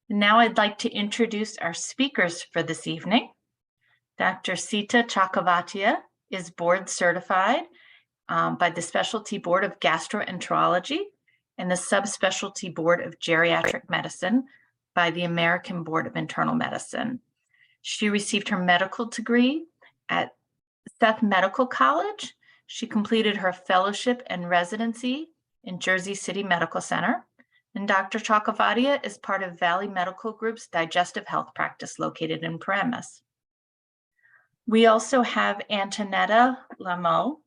Now I'd like to introduce our speakers for this evening. Dr. Sita Chokhavatia is board certified by the Specialty Board of Gastroenterology and the Subspecialty Board of Geriatric Medicine by the American Board of Internal Medicine. She received her medical degree at Seth Medical College. She completed her fellowship and residency in Jersey City Medical Center. And Dr. Chokhavatia is part of Valley Medical Group's digestive health practice located in Paramus. We also have Antoneta Lamo,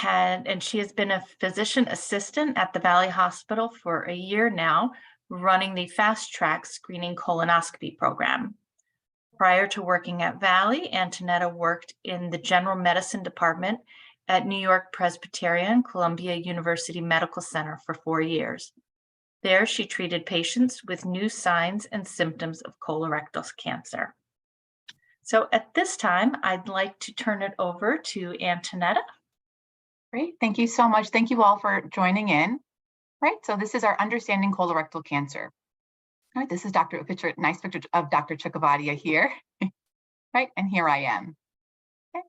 and she has been a physician assistant at the Valley Hospital for a year now, running the Fast Track Screening Colonoscopy program. Prior to working at Valley, Antoneta worked in the general medicine department at New York Presbyterian Columbia University Medical Center for 4 years. There, she treated patients with new signs and symptoms of colorectal cancer. So at this time, I'd like to turn it over to Antoneta. Great, thank you so much. Thank you all for joining in. Right, so this is our Understanding Colorectal Cancer. All right, this is nice picture of Dr. Chokhavatia here. Right, and here I am. Okay.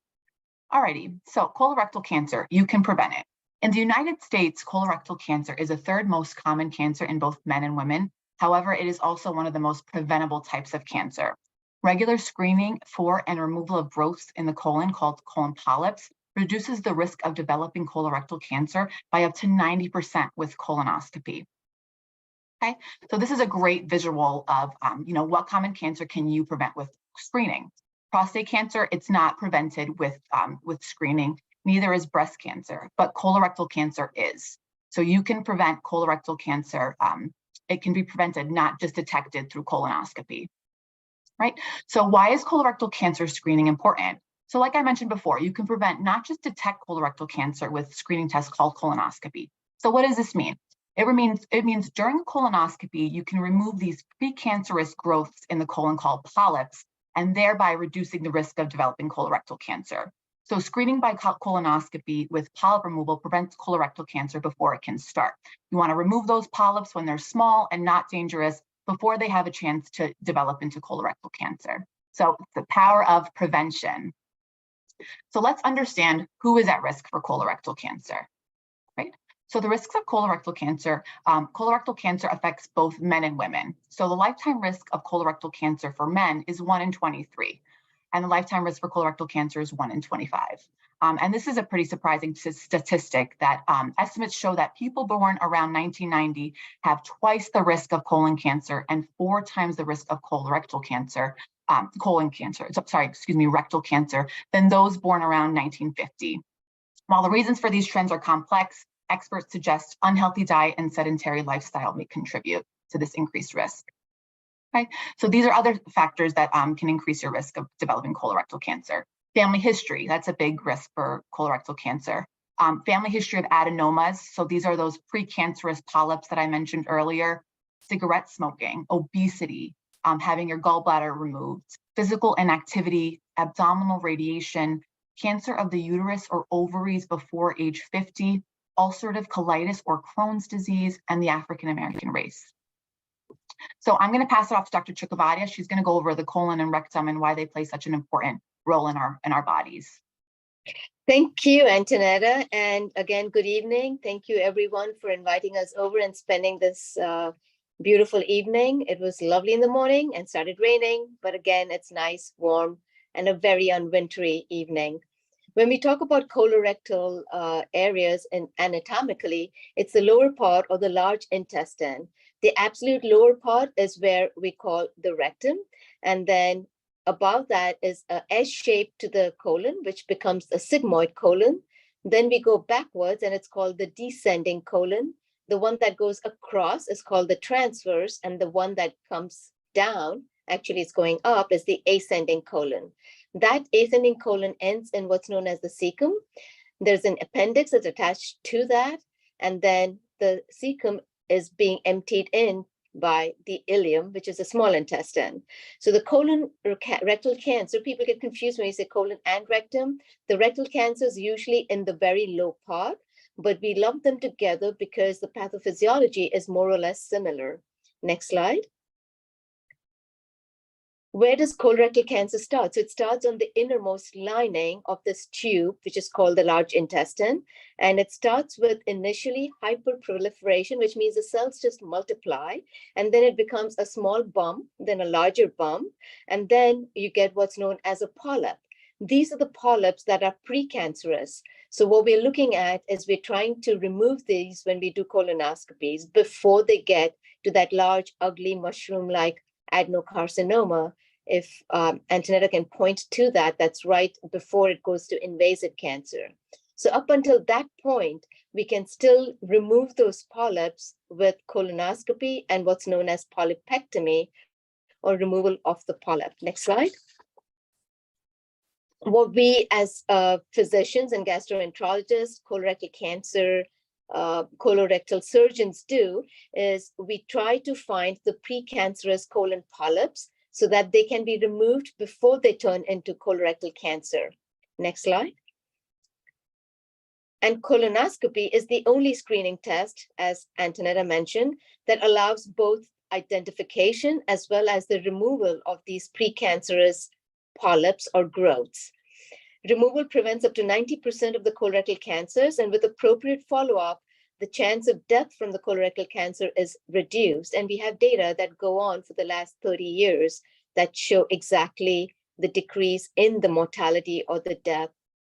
Alrighty, so colorectal cancer, you can prevent it. In the United States, colorectal cancer is the third most common cancer in both men and women. However, it is also one of the most preventable types of cancer. Regular screening for and removal of growths in the colon called colon polyps reduces the risk of developing colorectal cancer by up to 90% with colonoscopy. Okay, so this is a great visual of what common cancer can you prevent with screening. Prostate cancer, it's not prevented with screening. Neither is breast cancer, but colorectal cancer is. So you can prevent colorectal cancer. It can be prevented, not just detected through colonoscopy. Right? So why is colorectal cancer screening important? So like I mentioned before, you can prevent, not just detect colorectal cancer with screening tests called colonoscopy. So what does this mean? It means during colonoscopy, you can remove these precancerous growths in the colon called polyps, and thereby reducing the risk of developing colorectal cancer. So screening by colonoscopy with polyp removal prevents colorectal cancer before it can start. You want to remove those polyps when they're small and not dangerous before they have a chance to develop into colorectal cancer. So the power of prevention. So let's understand who is at risk for colorectal cancer, right? So the risks of colorectal cancer affects both men and women. So the lifetime risk of colorectal cancer for men is 1 in 23. And the lifetime risk for colorectal cancer is 1 in 25. And this is a pretty surprising statistic that estimates show that people born around 1990 have twice the risk of colon cancer and 4 times the risk of rectal cancer than those born around 1950. While the reasons for these trends are complex, experts suggest unhealthy diet and sedentary lifestyle may contribute to this increased risk. Okay, so these are other factors that can increase your risk of developing colorectal cancer. Family history, that's a big risk for colorectal cancer. Family history of adenomas, so these are those precancerous polyps that I mentioned earlier. Cigarette smoking, obesity, having your gallbladder removed, physical inactivity, abdominal radiation, cancer of the uterus or ovaries before age 50, ulcerative colitis or Crohn's disease, and the African American race. So I'm going to pass it off to Dr. Chokhavatia. She's going to go over the colon and rectum and why they play such an important role in our bodies. Thank you, Antoneta. And again, good evening. Thank you, everyone, for inviting us over and spending this beautiful evening. It was lovely in the morning and started raining, but again, it's nice, warm, and a very unwintery evening. When we talk about colorectal areas and anatomically, it's the lower part of the large intestine. The absolute lower part is where we call the rectum. And then above that is a S-shape to the colon, which becomes a sigmoid colon. Then we go backwards and it's called the descending colon. The one that goes across is called the transverse. And the one that comes down, actually it's going up, is the ascending colon. That ascending colon ends in what's known as the cecum. There's an appendix that's attached to that. And then the cecum is being emptied in by the ileum, which is a small intestine. So the colon rectal cancer, people get confused when you say colon and rectum. The rectal cancer is usually in the very low part, but we lump them together because the pathophysiology is more or less similar. Next slide. Where does colorectal cancer start? So it starts on the innermost lining of this tube, which is called the large intestine. And it starts with initially hyperproliferation, which means the cells just multiply. And then it becomes a small bump, then a larger bump. And then you get what's known as a polyp. These are the polyps that are precancerous. So what we're looking at is we're trying to remove these when we do colonoscopies before they get to that large, ugly, mushroom-like adenocarcinoma. If Antoneta can point to that, that's right before it goes to invasive cancer. So up until that point, we can still remove those polyps with colonoscopy and what's known as POLYPECTOMY, or removal of the polyp. Next slide. What we as physicians and gastroenterologists, colorectal cancer, colorectal surgeons do is we try to find the precancerous colon polyps so that they can be removed before they turn into colorectal cancer. Next slide. And colonoscopy is the only screening test, as Antoneta mentioned, that allows both identification as well as the removal of these precancerous polyps or growths. Removal prevents up to 90% of the colorectal cancers, and with appropriate follow-up, the chance of death from the colorectal cancer is reduced. And we have data that go on for the last 30 years that show exactly the decrease in the mortality or the death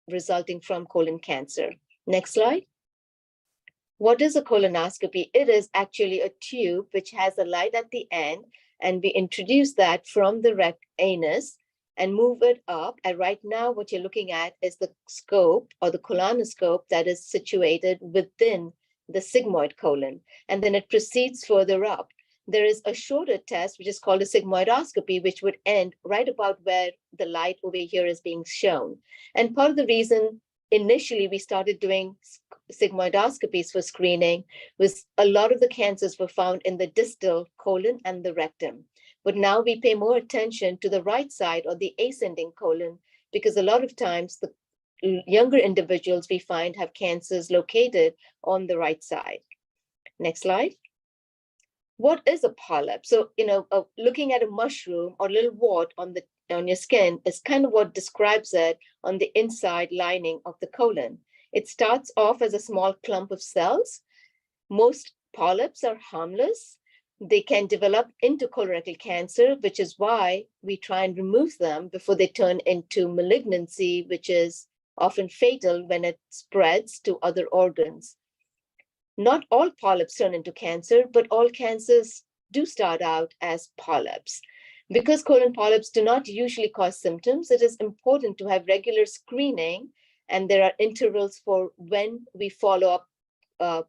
resulting from colon cancer. Next slide. What is a colonoscopy? It is actually a tube which has a light at the end, and we introduce that from the anus and move it up. And right now, what you're looking at is the scope or the colonoscope that is situated within the sigmoid colon, and then it proceeds further up. There is a shorter test, which is called a sigmoidoscopy, which would end right about where the light over here is being shown. And part of the reason initially we started doing sigmoidoscopies for screening was a lot of the cancers were found in the distal colon and the rectum. But now we pay more attention to the right side or the ascending colon, because a lot of times the younger individuals we find have cancers located on the right side. Next slide. What is a polyp? So, looking at a mushroom or little wart on your skin is kind of what describes it on the inside lining of the colon. It starts off as a small clump of cells. Most polyps are harmless. They can develop into colorectal cancer, which is why we try and remove them before they turn into malignancy, which is often fatal when it spreads to other organs. Not all polyps turn into cancer, but all cancers do start out as polyps. Because colon polyps do not usually cause symptoms, it is important to have regular screening, and there are intervals for when we follow up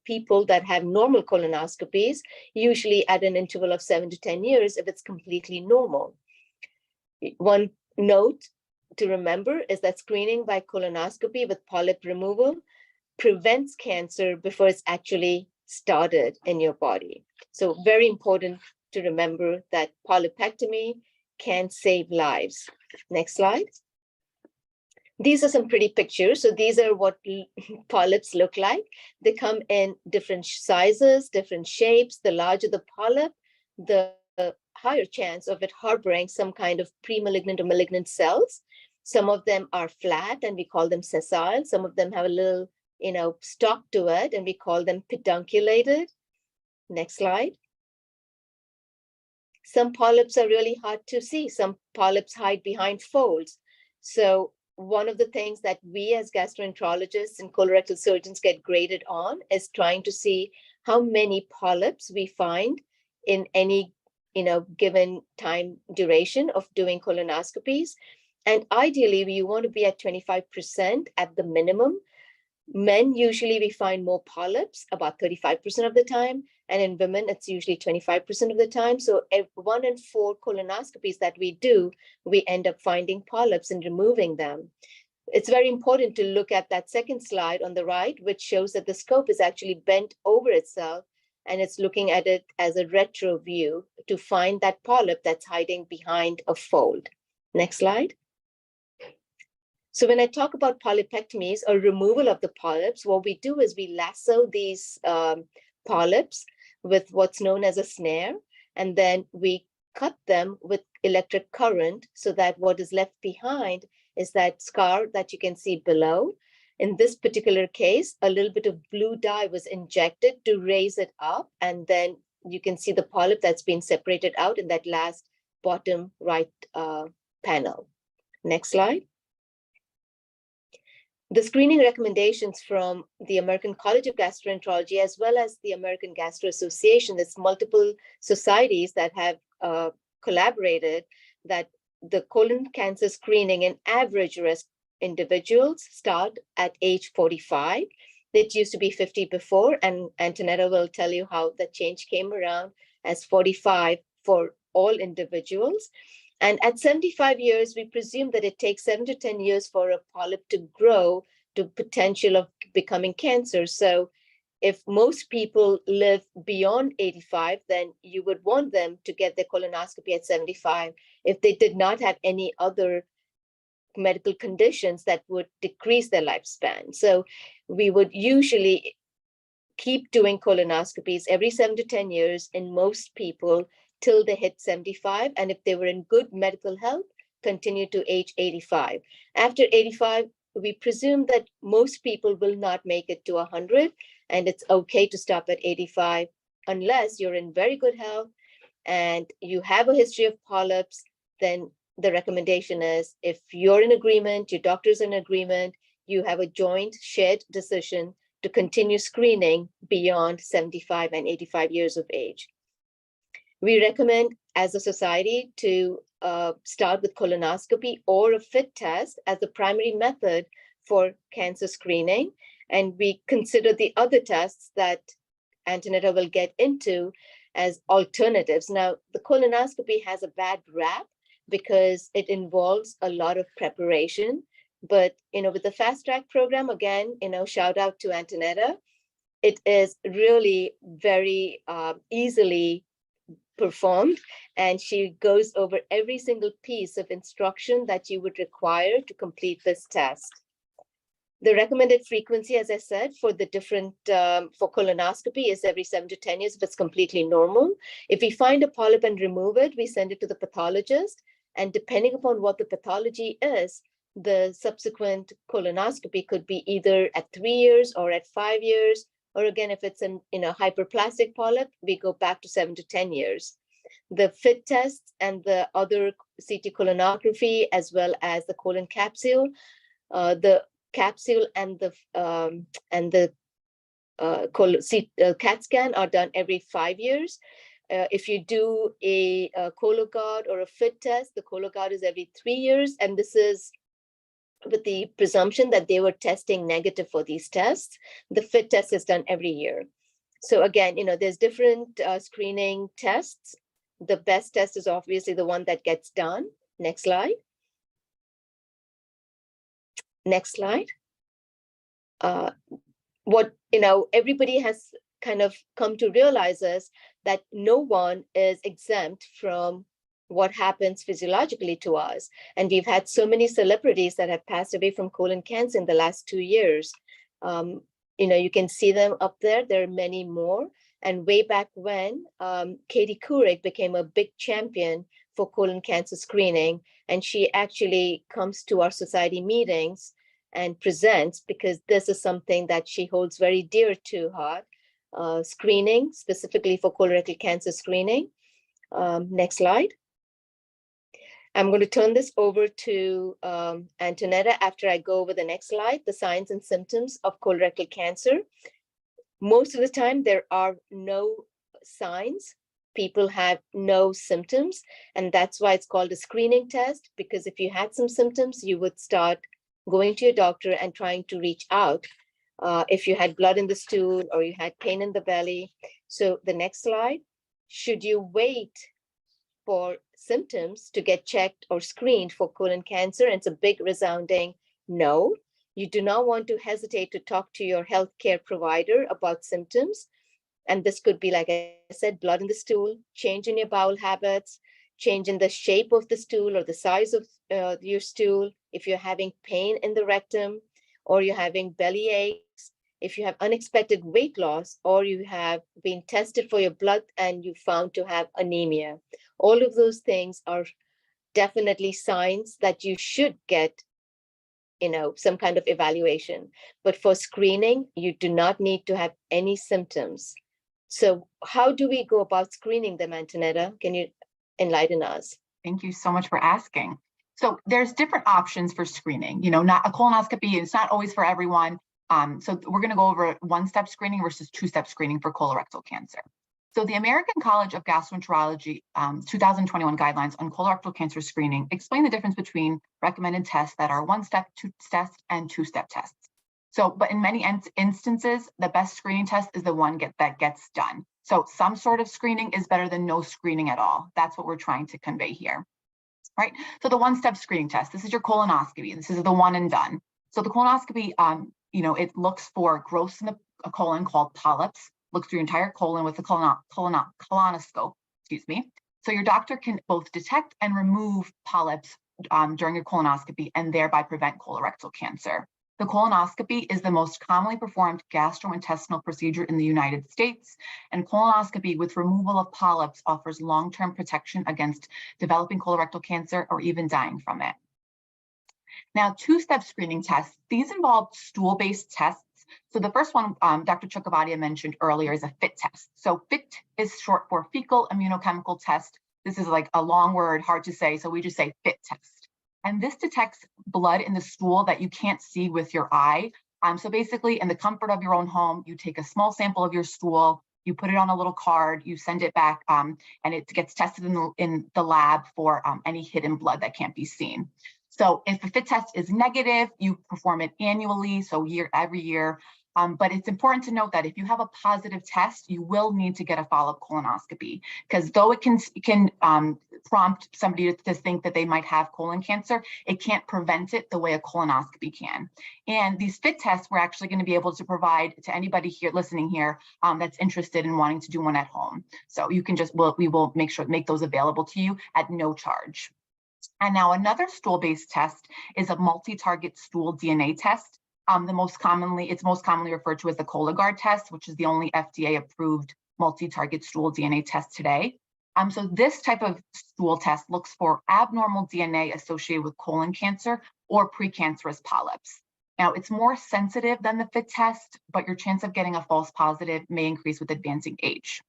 people that have normal colonoscopies, usually at an interval of 7 to 10 years if it's completely normal. One note to remember is that screening by colonoscopy with polyp removal prevents cancer before it's actually started in your body. So very important to remember that polypectomy can save lives. Next slide. These are some pretty pictures. So these are what polyps look like. They come in different sizes, different shapes. The larger the polyp, the higher chance of it harboring some kind of pre-malignant or malignant cells. Some of them are flat and we call them sessile. Some of them have a little, stalk to it and we call them pedunculated. Next slide. Some polyps are really hard to see. Some polyps hide behind folds. So one of the things that we as gastroenterologists and colorectal surgeons get graded on is trying to see how many polyps we find in any given time duration of doing colonoscopies. And ideally, we want to be at 25% at the minimum. Men, usually we find more polyps, about 35% of the time. And in women, it's usually 25% of the time. So 1 in 4 colonoscopies that we do, we end up finding polyps and removing them. It's very important to look at that second slide on the right, which shows that the scope is actually bent over itself and it's looking at it as a retro view to find that polyp that's hiding behind a fold. Next slide. So when I talk about polypectomies or removal of the polyps, what we do is we lasso these polyps with what's known as a snare, and then we cut them with electric current so that what is left behind is that scar that you can see below. In this particular case, a little bit of blue dye was injected to raise it up, and then you can see the polyp that's been separated out in that last bottom right panel. Next slide. The screening recommendations from the American College of Gastroenterology, as well as the American Gastro Association, there's multiple societies that have collaborated, that the colon cancer screening in average risk individuals start at age 45. It used to be 50 before, and Antoneta will tell you how the change came around as 45 for all individuals. And at 75 years, we presume that it takes 7 to 10 years for a polyp to grow to potential of becoming cancer. So if most people live beyond 85, then you would want them to get their colonoscopy at 75 if they did not have any other medical conditions that would decrease their lifespan. So we would usually keep doing colonoscopies every 7 to 10 years in most people till they hit 75. And if they were in good medical health, continue to age 85. After 85, we presume that most people will not make it to 100, and it's okay to stop at 85 unless you're in very good health and you have a history of polyps. Then the recommendation is, if you're in agreement, your doctor's in agreement, you have a joint shared decision to continue screening beyond 75 and 85 years of age. We recommend as a society to start with colonoscopy or a FIT test as the primary method for cancer screening. And we consider the other tests that Antoneta will get into as alternatives. Now, the colonoscopy has a bad rap because it involves a lot of preparation. But, with the fast track program, again, shout out to Antoneta. It is really very easily performed, and she goes over every single piece of instruction that you would require to complete this test. The recommended frequency, as I said, for the different, for colonoscopy is every 7 to 10 years if it's completely normal. If we find a polyp and remove it, we send it to the pathologist. And depending upon what the pathology is, the subsequent colonoscopy could be either at 3 years or at 5 years. Or again, if it's in a hyperplastic polyp, we go back to 7 to 10 years. The FIT tests and the other CT colonography, as well as the colon capsule, the capsule and the CAT scan are done every 5 years. If you do a Cologuard or a FIT test, the Cologuard is every 3 years, and this is with the presumption that they were testing negative for these tests. The FIT test is done every year. So again, there's different screening tests. The best test is obviously the one that gets done. Next slide. Next slide. What everybody has kind of come to realize is that no one is exempt from what happens physiologically to us. And we've had so many celebrities that have passed away from colon cancer in the last 2 years. You can see them up there. There are many more. And way back when, Katie Couric became a big champion for colon cancer screening. And she actually comes to our society meetings and presents, because this is something that she holds very dear to heart, screening, specifically for colorectal cancer screening. Next slide. I'm going to turn this over to Antoneta after I go over the next slide, the signs and symptoms of colorectal cancer. Most of the time, there are no signs. People have no symptoms, and that's why it's called a screening test, because if you had some symptoms, you would start going to your doctor and trying to reach out if you had blood in the stool or you had pain in the belly. So the next slide, should you wait for symptoms to get checked or screened for colon cancer? And it's a big resounding no. You do not want to hesitate to talk to your healthcare provider about symptoms. And this could be, like I said, blood in the stool, change in your bowel habits, change in the shape of the stool or the size of your stool, if you're having pain in the rectum, or you're having belly aches, if you have unexpected weight loss, or you have been tested for your blood and you found to have anemia, All of those things are definitely signs that you should get, some kind of evaluation. But for screening, you do not need to have any symptoms. So how do we go about screening them, Antoneta? Can you enlighten us? Thank you so much for asking. So there's different options for screening. Not a colonoscopy, it's not always for everyone. So we're going to go over one-step screening versus two-step screening for colorectal cancer. So the American College of Gastroenterology 2021 guidelines on colorectal cancer screening explain the difference between recommended tests that are one-step tests and two-step tests. So, but in many instances, the best screening test is the one that gets done. So some sort of screening is better than no screening at all. That's what we're trying to convey here, right? So the one-step screening test, this is your colonoscopy. This is the one and done. So the colonoscopy, it looks for growths in the colon called polyps, looks through your entire colon with a colonoscope, So your doctor can both detect and remove polyps during your colonoscopy and thereby prevent colorectal cancer. The colonoscopy is the most commonly performed gastrointestinal procedure in the United States, and colonoscopy with removal of polyps offers long-term protection against developing colorectal cancer or even dying from it. Now, two-step screening tests, these involve stool-based tests. So the first one, Dr. Chokhavatia mentioned earlier, is a FIT test. So FIT is short for fecal immunochemical test. This is like a long word, hard to say, so we just say FIT test. And this detects blood in the stool that you can't see with your eye. So basically, in the comfort of your own home, you take a small sample of your stool, you put it on a little card, you send it back, and it gets tested in the lab for any hidden blood that can't be seen. So if a FIT test is negative, you perform it annually, so every year. But it's important to note that if you have a positive test, you will need to get a follow-up colonoscopy, because though it can prompt somebody to think that they might have colon cancer, it can't prevent it the way a colonoscopy can. And these FIT tests we're actually going to be able to provide to anybody here listening here that's interested in wanting to do one at home. So you can we will make those available to you at no charge. And now another stool-based test is a multi-target stool DNA test. It's most commonly referred to as the Cologuard test, which is the only FDA-approved multi-target stool DNA test today. So this type of stool test looks for abnormal DNA associated with colon cancer or precancerous polyps. Now, it's more sensitive than the FIT test, but your chance of getting a false positive may increase with advancing age.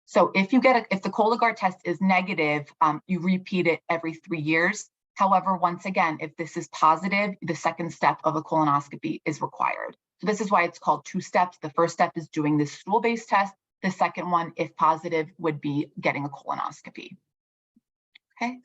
So if the Cologuard test is negative, you repeat it every 3 years. However, once again, if this is positive, the second step of a colonoscopy is required. So this is why it's called two steps. The first step is doing this stool-based test. The second one, if positive, would be getting a colonoscopy. Okay,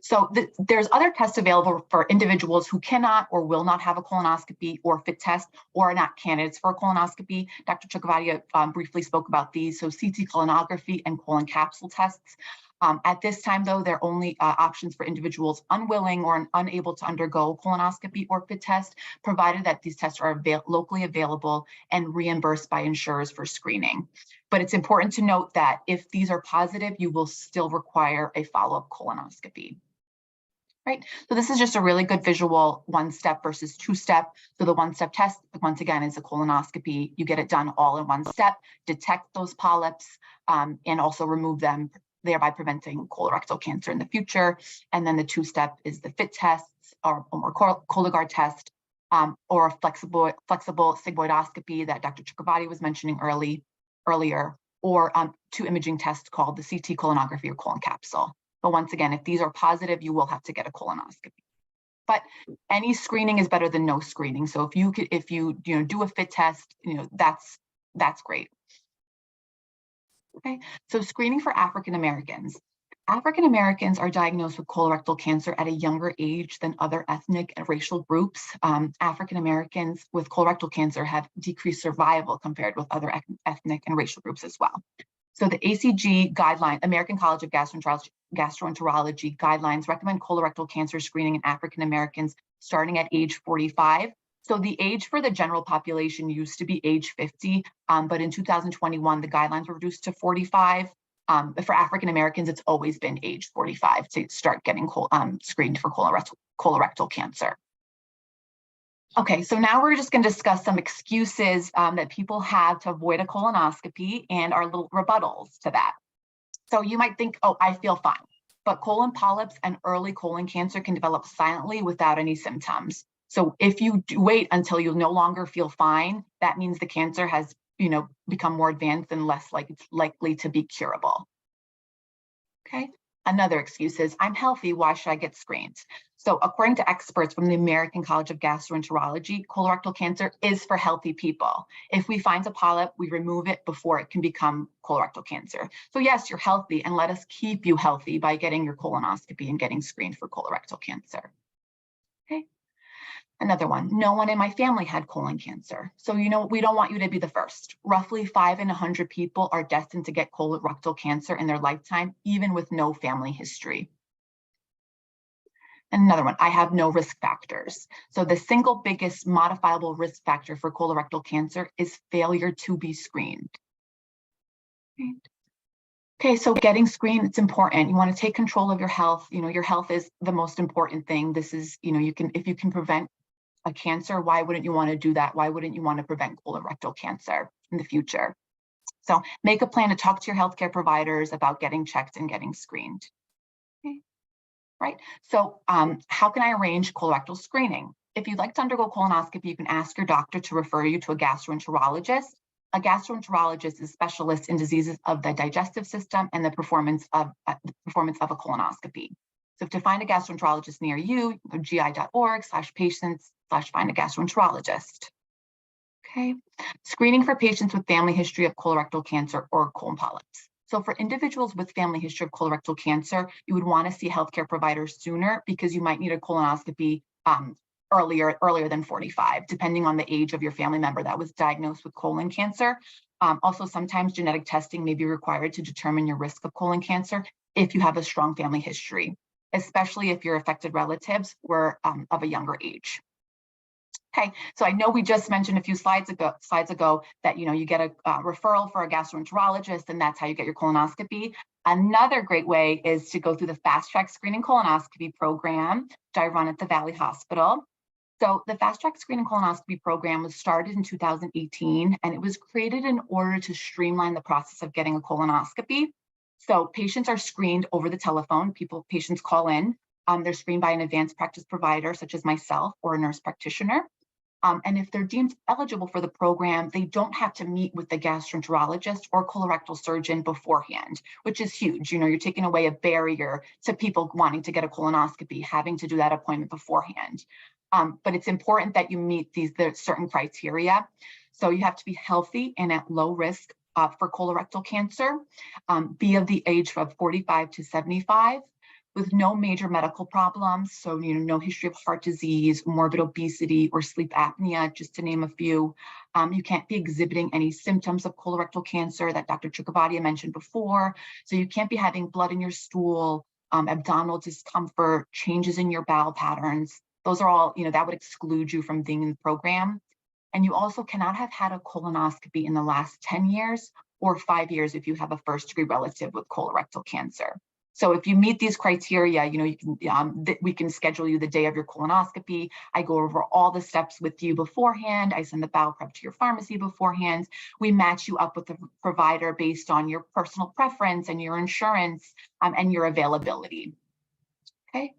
so there's other tests available for individuals who cannot or will not have a colonoscopy or FIT test or are not candidates for a colonoscopy. Dr. Chokhavatia briefly spoke about these. So CT colonography and colon capsule tests. At this time, though, they're only options for individuals unwilling or unable to undergo colonoscopy or FIT test, provided that these tests are locally available and reimbursed by insurers for screening. But it's important to note that if these are positive, you will still require a follow-up colonoscopy. Right, so this is just a really good visual one-step versus two-step. So the one-step test, once again, is a colonoscopy. You get it done all in one step, detect those polyps, and also remove them, thereby preventing colorectal cancer in the future. And then the two-step is the FIT tests or Cologuard test, or a flexible sigmoidoscopy that Dr. Chokhavatia was mentioning earlier, or two imaging tests called the CT colonography or colon capsule. But once again, if these are positive, you will have to get a colonoscopy. But any screening is better than no screening. So if you do a FIT test, that's great. Okay, so screening for African Americans. African Americans are diagnosed with colorectal cancer at a younger age than other ethnic and racial groups. African Americans with colorectal cancer have decreased survival compared with other ethnic and racial groups as well. So the ACG guideline, American College of Gastroenterology guidelines recommend colorectal cancer screening in African Americans starting at age 45. So the age for the general population used to be age 50, but in 2021, the guidelines were reduced to 45. But for African Americans, it's always been age 45 to start getting screened for colorectal cancer. Okay, so now we're just going to discuss some excuses that people have to avoid a colonoscopy and our little rebuttals to that. So you might think, oh, I feel fine. but colon polyps and early colon cancer can develop silently without any symptoms. So if you wait until you no longer feel fine, that means the cancer has, become more advanced and less likely to be curable. Okay. Another excuse is, I'm healthy, why should I get screened? So according to experts from the American College of Gastroenterology, colorectal cancer is for healthy people. If we find a polyp, we remove it before it can become colorectal cancer. So yes, you're healthy, and let us keep you healthy by getting your colonoscopy and getting screened for colorectal cancer. Okay. Another one, no one in my family had colon cancer. So, we don't want you to be the first. Roughly 5 in 100 people are destined to get colorectal cancer in their lifetime, even with no family history. And another one, I have no risk factors. So the single biggest modifiable risk factor for colorectal cancer is failure to be screened. Okay, so getting screened, it's important. You want to take control of your health. Your health is the most important thing. This is, if you can prevent a cancer, why wouldn't you want to do that? Why wouldn't you want to prevent colorectal cancer in the future? So make a plan to talk to your healthcare providers about getting checked and getting screened. Okay. Right. So how can I arrange colorectal screening? If you'd like to undergo colonoscopy, you can ask your doctor to refer you to a gastroenterologist. A gastroenterologist is a specialist in diseases of the digestive system and the performance of a colonoscopy. So to find a gastroenterologist near you, go to gi.org/patients/find a gastroenterologist. Okay. Screening for patients with family history of colorectal cancer or colon polyps. So for individuals with family history of colorectal cancer, you would want to see healthcare providers sooner because you might need a colonoscopy earlier than 45, depending on the age of your family member that was diagnosed with colon cancer. Also, sometimes genetic testing may be required to determine your risk of colon cancer if you have a strong family history, especially if your affected relatives were of a younger age. Okay, so I know we just mentioned a few slides ago that you get a referral for a gastroenterologist, and that's how you get your colonoscopy. Another great way is to go through the Fast Track Screening Colonoscopy program, which I run at the Valley Hospital. So the Fast Track Screening Colonoscopy program was started in 2018, and it was created in order to streamline the process of getting a colonoscopy. So patients are screened over the telephone. Patients call in. They're screened by an advanced practice provider, such as myself or a nurse practitioner. And if they're deemed eligible for the program, they don't have to meet with the gastroenterologist or colorectal surgeon beforehand, which is huge. You're taking away a barrier to people wanting to get a colonoscopy, having to do that appointment beforehand. But it's important that you meet the certain criteria. So you have to be healthy and at low risk for colorectal cancer, be of the age of 45 to 75, with no major medical problems. So, no history of heart disease, morbid obesity, or sleep apnea, just to name a few. You can't be exhibiting any symptoms of colorectal cancer that Dr. Chokhavatia mentioned before. So you can't be having blood in your stool, abdominal discomfort, changes in your bowel patterns. Those are all, that would exclude you from being in the program. And you also cannot have had a colonoscopy in the last 10 years or 5 years if you have a first-degree relative with colorectal cancer. So if you meet these criteria, we can schedule you the day of your colonoscopy. I go over all the steps with you beforehand. I send the bowel prep to your pharmacy beforehand. We match you up with the provider based on your personal preference and your insurance and your availability. Okay.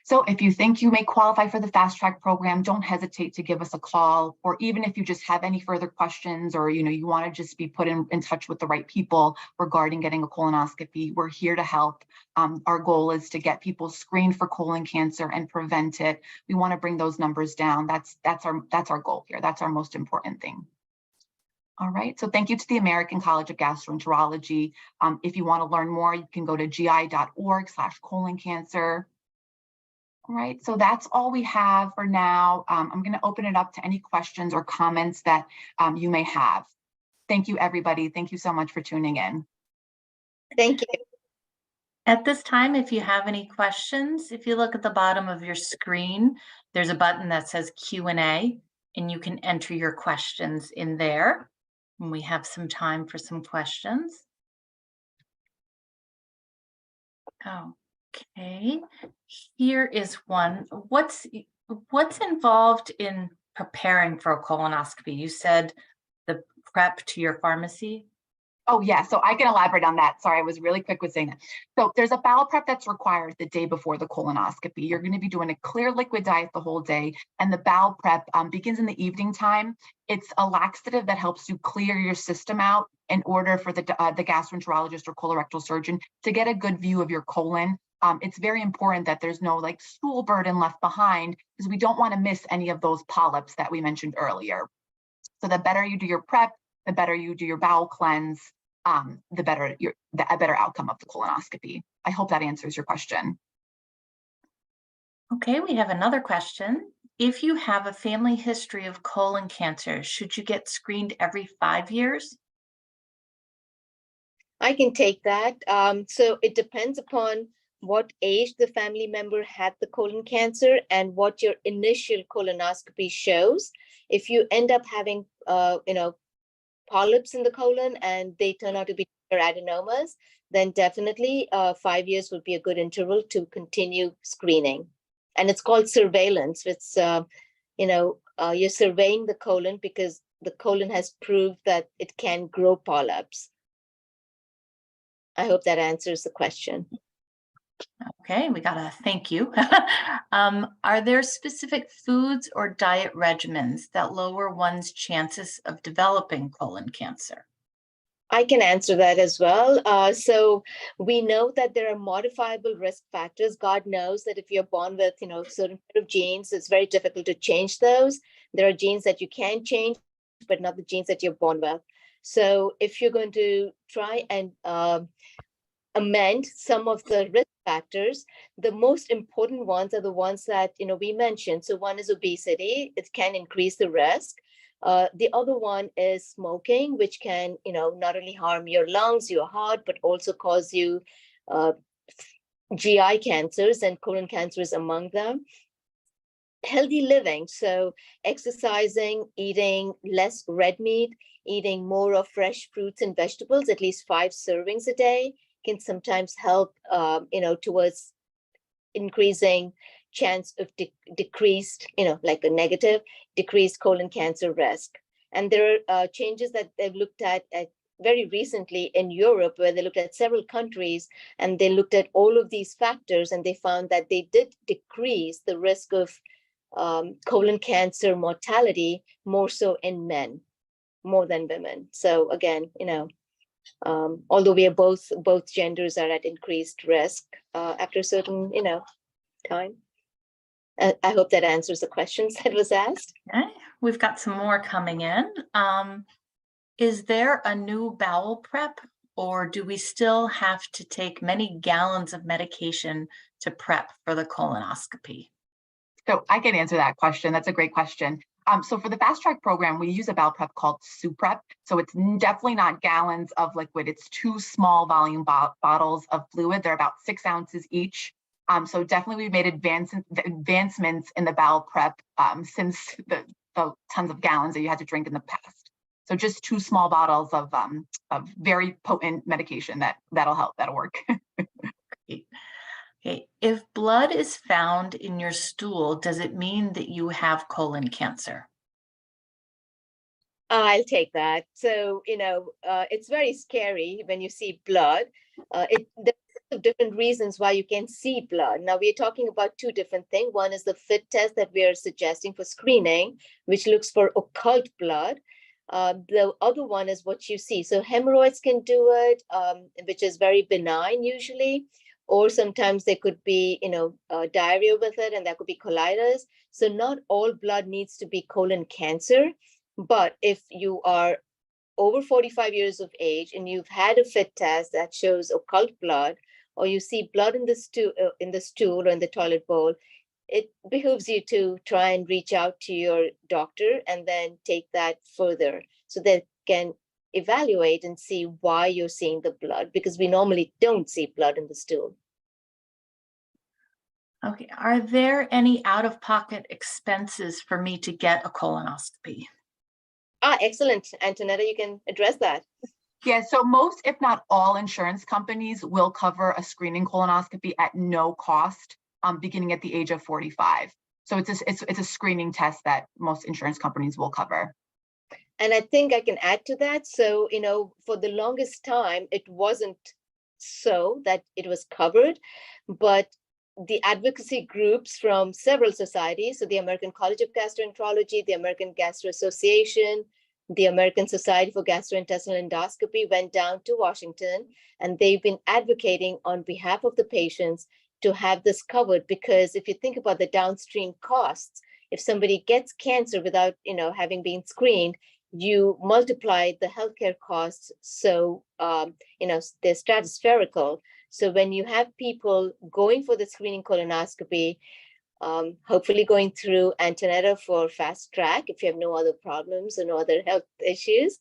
So if you think you may qualify for the Fast Track program, don't hesitate to give us a call, or even if you just have any further questions, or you want to just be put in touch with the right people regarding getting a colonoscopy, we're here to help. Our goal is to get people screened for colon cancer and prevent it. We want to bring those numbers down. That's our goal here. That's our most important thing. All right, so thank you to the American College of Gastroenterology. If you want to learn more, you can go to gi.org/colon cancer. All right, so that's all we have for now. I'm going to open it up to any questions or comments that you may have. Thank you, everybody. Thank you so much for tuning in. Thank you. At this time, if you have any questions, if you look at the bottom of your screen, there's a button that says Q&A, and you can enter your questions in there. And we have some time for some questions. Okay, here is one. What's involved in preparing for a colonoscopy? You said the prep to your pharmacy? Oh yeah, so I can elaborate on that. Sorry, I was really quick with saying that. So there's a bowel prep that's required the day before the colonoscopy. You're going to be doing a clear liquid diet the whole day, and the bowel prep begins in the evening time. It's a laxative that helps you clear your system out in order for the gastroenterologist or colorectal surgeon to get a good view of your colon. It's very important that there's no like stool burden left behind, because we don't want to miss any of those polyps that we mentioned earlier. So the better you do your prep, the better you do your bowel cleanse, the better outcome of the colonoscopy. I hope that answers your question. Okay, we have another question. If you have a family history of colon cancer, should you get screened every 5 years? I can take that. So it depends upon what age the family member had the colon cancer and what your initial colonoscopy shows. If you end up having, polyps in the colon and they turn out to be adenomas, then definitely 5 years would be a good interval to continue screening. And it's called surveillance. It's, you're surveying the colon because the colon has proved that it can grow polyps. I hope that answers the question. Okay, we got a thank you. Are there specific foods or diet regimens that lower one's chances of developing colon cancer? I can answer that as well. So we know that there are modifiable risk factors. God knows that if you're born with, certain set of genes, it's very difficult to change those. There are genes that you can change, but not the genes that you're born with. So if you're going to try and amend some of the risk factors, the most important ones are the ones that we mentioned. So one is obesity; it can increase the risk. The other one is smoking, which can not only harm your lungs, your heart, but also cause you GI cancers, and colon cancer is among them. Healthy living, so exercising, eating less red meat, eating more of fresh fruits and vegetables, at least 5 servings a day, can sometimes help, towards increasing chance of decreased, like a negative, decreased colon cancer risk. And there are changes that they've looked at very recently in Europe, where they looked at several countries and they looked at all of these factors, and they found that they did decrease the risk of colon cancer mortality more so in men, more than women. So again, although we are both genders are at increased risk after a certain time. I hope that answers the questions that was asked. Okay, we've got some more coming in. Is there a new bowel prep, or do we still have to take many gallons of medication to prep for the colonoscopy? So I can answer that question. That's a great question. So for the fast track program, we use a bowel prep called SUPREP. So it's definitely not gallons of liquid. It's 2 small volume bottles of fluid. They're about 6 ounces each. So definitely we've made advancements in the bowel prep since the tons of gallons that you had to drink in the past. So just 2 small bottles of very potent medication that'll help. That'll work. Great. Okay, if blood is found in your stool, does it mean that you have colon cancer? I'll take that. So, it's very scary when you see blood. There's different reasons why you can see blood. Now, we're talking about 2 different things. One is the FIT test that we are suggesting for screening, which looks for occult blood. The other one is what you see. So hemorrhoids can do it, which is very benign usually. Or sometimes there could be, diarrhea with it, and that could be colitis. So not all blood needs to be colon cancer. But if you are over 45 years of age and you've had a FIT test that shows occult blood, or you see blood in the stool or in the toilet bowl, it behooves you to try and reach out to your doctor and then take that further so they can evaluate and see why you're seeing the blood, because we normally don't see blood in the stool. Okay, are there any out-of-pocket expenses for me to get a colonoscopy? Excellent. Antoneta, you can address that. Yeah, so most, if not all, insurance companies will cover a screening colonoscopy at no cost, beginning at the age of 45. So it's a screening test that most insurance companies will cover. And I think I can add to that. So, for the longest time, it wasn't so that it was covered, but the advocacy groups from several societies, so the American College of Gastroenterology, the American Gastro Association, the American Society for Gastrointestinal Endoscopy, went down to Washington, and they've been advocating on behalf of the patients to have this covered. Because if you think about the downstream costs, if somebody gets cancer without, having been screened, you multiply the healthcare costs. So, they're stratospherical. So when you have people going for the screening colonoscopy, hopefully going through Antoneta for fast track, if you have no other problems or no other health issues,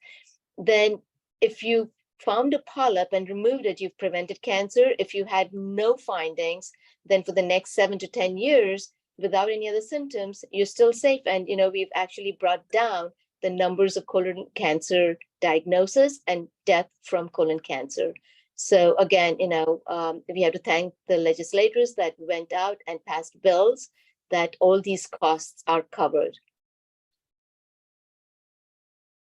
then if you found a polyp and removed it, you've prevented cancer. If you had no findings, then for the next 7 to 10 years, without any other symptoms, you're still safe. And, we've actually brought down the numbers of colon cancer diagnosis and death from colon cancer. So again, we have to thank the legislators that went out and passed bills that all these costs are covered.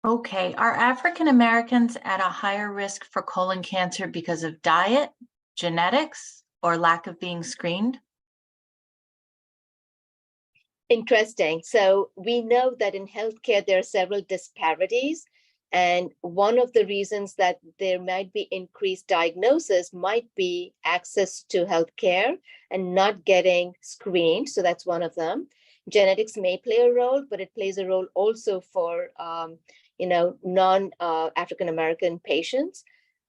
Okay, are African Americans at a higher risk for colon cancer because of diet, genetics, or lack of being screened? Interesting. So we know that in healthcare, there are several disparities. And one of the reasons that there might be increased diagnosis might be access to healthcare and not getting screened. So that's one of them. Genetics may play a role, but it plays a role also for, non-African American patients.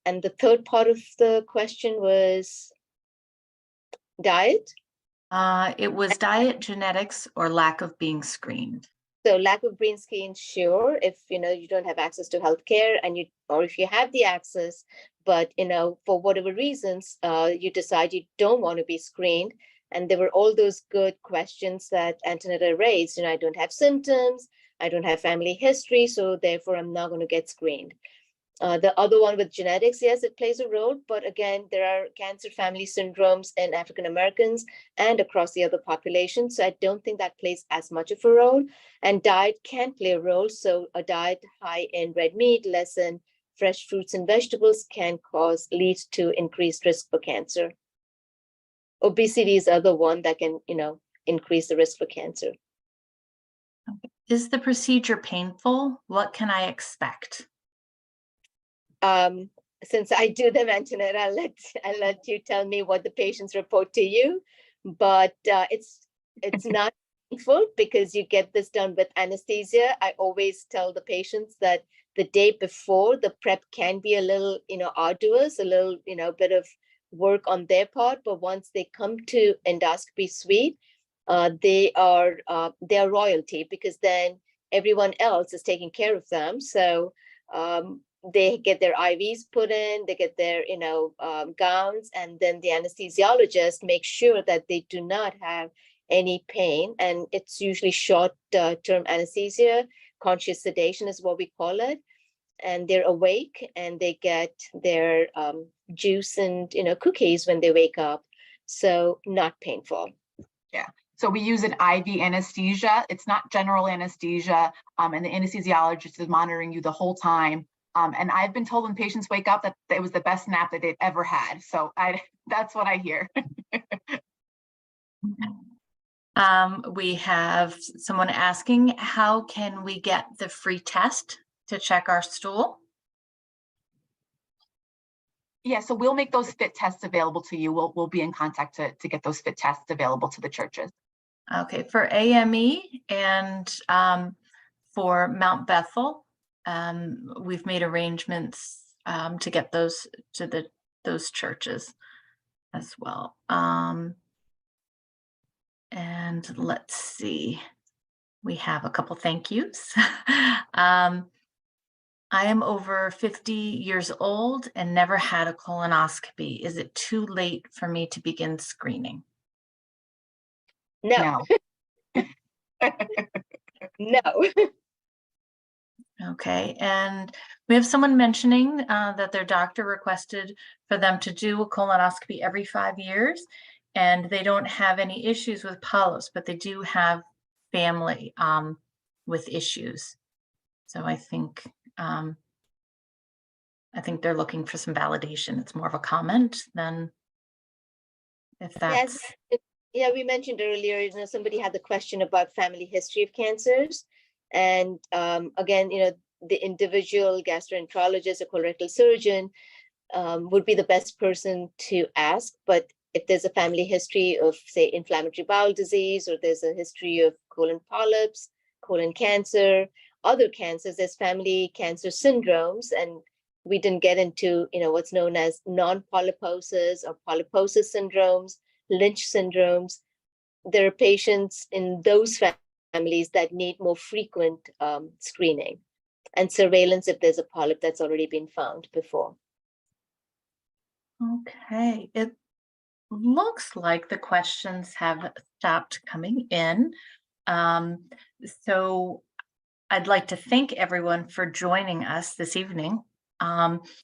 And the third part of the question was diet. It was diet, genetics, or lack of being screened. So lack of brain screen, sure, if you don't have access to healthcare, or if you have the access, but for whatever reasons, you decide you don't want to be screened. And there were all those good questions that Antoneta raised. I don't have symptoms, I don't have family history, so therefore I'm not going to get screened. The other one with genetics, yes, it plays a role, but again, there are cancer family syndromes in African Americans and across the other population. So I don't think that plays as much of a role. And diet can play a role. So a diet high in red meat, less in fresh fruits and vegetables can lead to increased risk for cancer. Obesity is the other one that can, increase the risk for cancer. Is the procedure painful? What can I expect? Since I do them, Antoneta, I'll let you tell me what the patients report to you. But it's not painful because you get this done with anesthesia. I always tell the patients that the day before, the prep can be a little, arduous, a little, bit of work on their part. But once they come to endoscopy suite, they are royalty, because then everyone else is taking care of them. So they get their IVs put in, they get their, gowns, and then the anesthesiologist makes sure that they do not have any pain. And it's usually short-term anesthesia, conscious sedation is what we call it. And they're awake and they get their juice and, cookies when they wake up. So not painful. Yeah. So we use an IV anesthesia. It's not general anesthesia. And the anesthesiologist is monitoring you the whole time. And I've been told when patients wake up that it was the best nap that they've ever had. So that's what I hear. We have someone asking, how can we get the free test to check our stool? Yeah, so we'll make those fit tests available to you. We'll be in contact to get those fit tests available to the churches. Okay, for AME and for Mount Bethel, we've made arrangements to get those to those churches as well. And let's see, we have a couple thank yous. I am over 50 years old and never had a colonoscopy. Is it too late for me to begin screening? No. No. Okay, and we have someone mentioning that their doctor requested for them to do a colonoscopy every 5 years, and they don't have any issues with polyps, but they do have family with issues. So I think they're looking for some validation. It's more of a comment than if Yes, that's. yeah, we mentioned earlier, somebody had the question about family history of cancers. And again, the individual gastroenterologist or colorectal surgeon would be the best person to ask. But if there's a family history of, say, inflammatory bowel disease, or there's a history of colon polyps, colon cancer, other cancers, there's family cancer syndromes. And we didn't get into, what's known as non-polyposis or polyposis syndromes, Lynch syndromes. There are patients in those families that need more frequent screening and surveillance if there's a polyp that's already been found before. Okay, it looks like the questions have stopped coming in. So I'd like to thank everyone for joining us this evening.